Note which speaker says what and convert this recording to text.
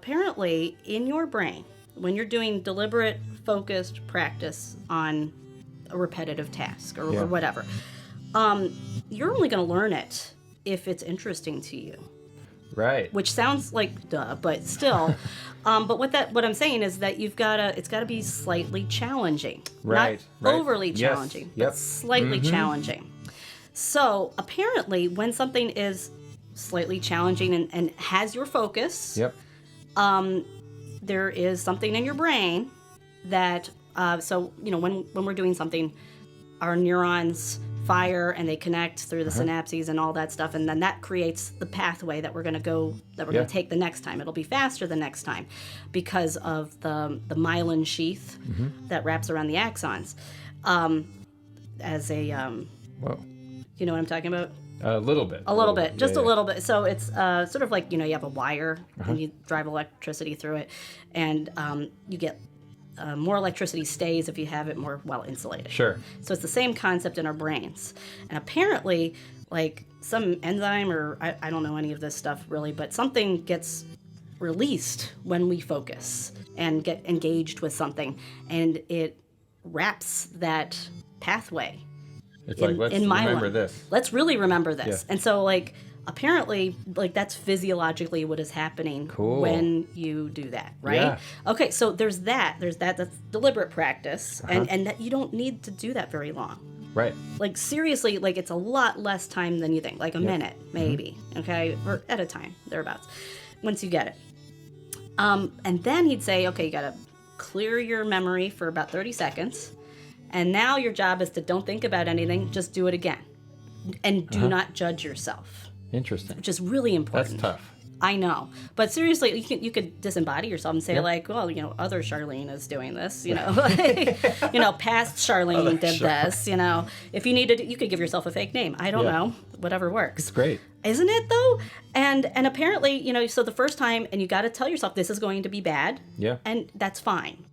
Speaker 1: Apparently, in your brain, when you're doing deliberate, focused practice on a repetitive task or whatever, you're only going to learn it if it's interesting to you.
Speaker 2: Right.
Speaker 1: Which sounds like duh, but still. But what I'm saying is that it's got to be slightly challenging,
Speaker 2: Right.
Speaker 1: Not overly challenging,
Speaker 2: Yes.
Speaker 1: but slightly challenging. So apparently, when something is slightly challenging and has your focus,
Speaker 2: Yep.
Speaker 1: there is something in your brain that when we're doing something, our neurons fire and they connect through the synapses and all that stuff, and then that creates the pathway that we're going to take the next time. It'll be faster the next time because of the myelin sheath that wraps around the axons.
Speaker 2: Whoa.
Speaker 1: You know what I'm talking about?
Speaker 2: A little bit.
Speaker 1: A little bit. Just a little bit. So it's sort of like, you have a wire and you drive electricity through it, and you get more electricity stays if you have it more well insulated.
Speaker 2: Sure.
Speaker 1: So it's the same concept in our brains. And apparently, like some enzyme, or I don't know any of this stuff really, but something gets released when we focus and get engaged with something, and it wraps that pathway.
Speaker 2: It's like, let's remember this.
Speaker 1: Let's really remember this.
Speaker 2: Yeah.
Speaker 1: And so, apparently, that's physiologically what is happening when you do that, right?
Speaker 2: Yeah.
Speaker 1: Okay, so there's that. That's deliberate practice, and that you don't need to do that very long.
Speaker 2: Right.
Speaker 1: Seriously, it's a lot less time than you think. Like a minute, maybe, okay? Or at a time, thereabouts, once you get it. And then he'd say, okay, you got to clear your memory for about 30 seconds. And now your job is to don't think about anything, just do it again. And do not judge yourself.
Speaker 2: Interesting.
Speaker 1: Which is really important.
Speaker 2: That's tough.
Speaker 1: I know. But seriously, you could disembody yourself and say other Charlene is doing this, past Charlene did this, If you needed, you could give yourself a fake name. I don't know. Whatever works.
Speaker 2: It's great.
Speaker 1: Isn't it though? And apparently, so the first time, and you got to tell yourself this is going to be bad.
Speaker 2: Yeah.
Speaker 1: And that's fine.